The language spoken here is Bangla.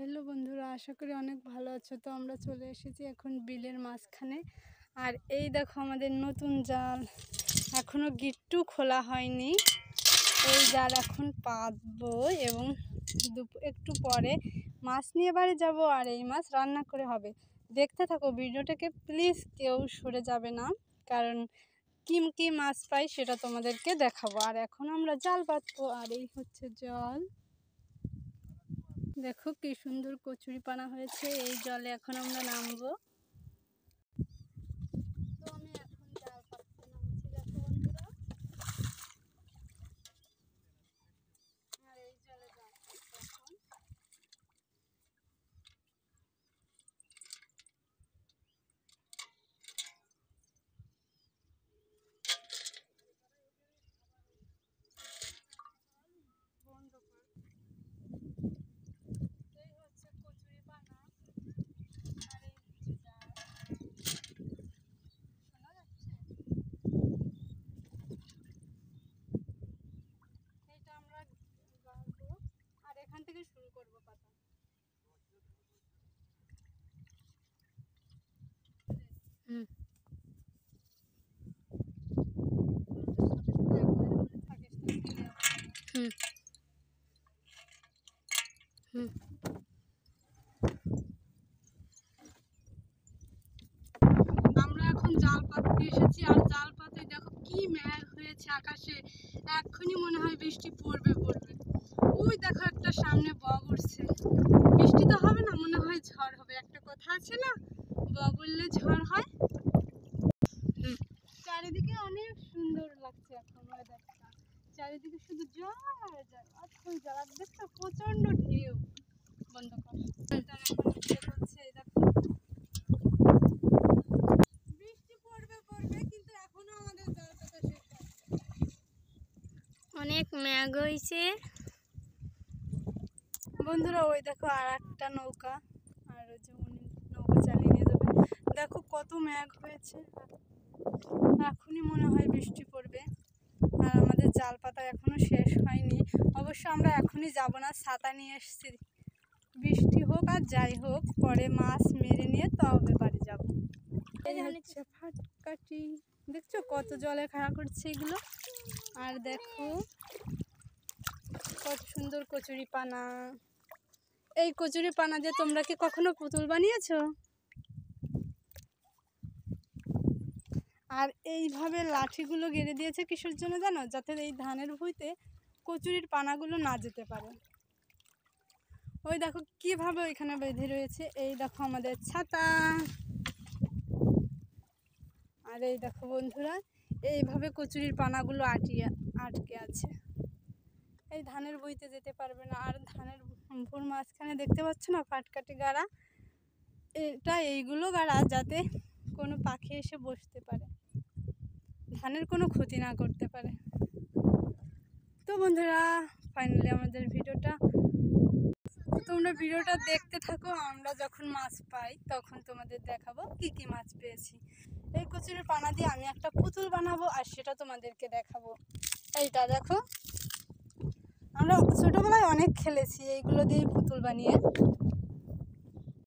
হ্যালো বন্ধুরা, আশা করি অনেক ভালো আছো। তো আমরা চলে এসেছি এখন বিলের মাঝখানে। আর এই দেখো আমাদের নতুন জাল, এখনও গিট্টু খোলা হয়নি। এই জাল এখন পাতবো এবং একটু পরে মাছ নিয়ে বাড়ি যাব আর এই মাছ রান্না করে হবে। দেখতে থাকো ভিডিওটাকে, প্লিজ কেউ সরে যাবে না, কারণ কি মাছ পাই সেটা তোমাদেরকে দেখাবো। আর এখন আমরা জাল পাতবো। আর এই হচ্ছে জল, দেখো কি সুন্দর কচুরি পানা হয়েছে। এই জলে এখন আমরা নামবো। তো আমি এখন জাল পাততে নামছি, দেখো বন্ধুরা। আর এই জলে জাল পাতবো এখন। বন্ধ কর। এই হচ্ছে কচুরি পানা আর এই হচ্ছে জাল। শোনা যাচ্ছে? এইটা আমরা গাড়বো আর এখান থেকে শুরু করবো পাতা। হুম হুম হুম আমরা এখন জাল পাততে এসেছি। আর জাল পাতে দেখো কি মেঘ হয়েছে আকাশে, এক্ষুনি মনে হয় বৃষ্টি পড়বে। ওই দেখো একটা সামনে বগ উঠছে। বৃষ্টি তো হবে না, মনে হয় ঝড় হবে। একটা কথা আছে না, বগ উঠলে ঝড় হয়। চারিদিকে অনেক সুন্দর লাগছে এখন ওয়েদারটা। চারিদিকে শুধু জল আর জল আর জল। আর দেখছো প্রচন্ড ঢেউ। বন্ধ কর। বৃষ্টি পড়বে কিন্তু এখনো আমাদের জল পাতা শেষ হয়নি। অনেক মেঘ হয়েছে বন্ধুরা। ওই দেখো আর একটা নৌকা, আর ওই যে উনি নৌকা চালিয়ে নিয়ে যাবে। দেখো কত মেঘ হয়েছে, এখনই মনে হয় বৃষ্টি পড়বে। আর আমাদের জাল পাতা এখনো শেষ হয়নি। অবশ্য আমরা এখনই যাব না, ছাতা নিয়ে এসেছি। বৃষ্টি হোক আর যাই হোক, পরে মাছ মেরে নিয়ে তবে বাড়ি যাব। এই হচ্ছে ফাটকাটি, দেখছো কত জলে খাড়া করছে এগুলো। আর দেখো কত সুন্দর কচুরি পানা। এই কচুরি পানা দিয়ে তোমরা কি কখনো পুতুল বানিয়েছো? আর এইভাবে লাঠিগুলো গেড়ে দিয়েছে কিসের জন্য জানো? যাতে এই ধানের ভুঁইতে কচুরির পানাগুলো না যেতে পারে। ওই দেখো কিভাবে ওইখানে বেঁধে রয়েছে। এই দেখো আমাদের ছাতা। আর এই দেখো বন্ধুরা, এইভাবে কচুরির পানাগুলো আটকে আছে। এই ধানের ভুঁইতে যেতে পারবে না। আর ধানের ভুঁর মাঝখানে দেখতে পাচ্ছ না ফাটকাটি গাড়া, এটা এইগুলো গাড়া যাতে কোনো পাখি এসে বসতে পারে, ধানের কোনো ক্ষতি না করতে পারে। তো বন্ধুরা, ফাইনালি আমাদের তোমরা ভিডিওটা দেখতে থাকো। আমরা যখন মাছ পাই তখন তোমাদের দেখাবো কি মাছ পেয়েছি। এই কচুরির পানা দিয়ে আমি একটা পুতুল বানাবো আর সেটা তোমাদেরকে দেখাবো। এইটা দেখো, আমরা ছোটবেলায় অনেক খেলেছি এইগুলো দিয়ে পুতুল বানিয়ে।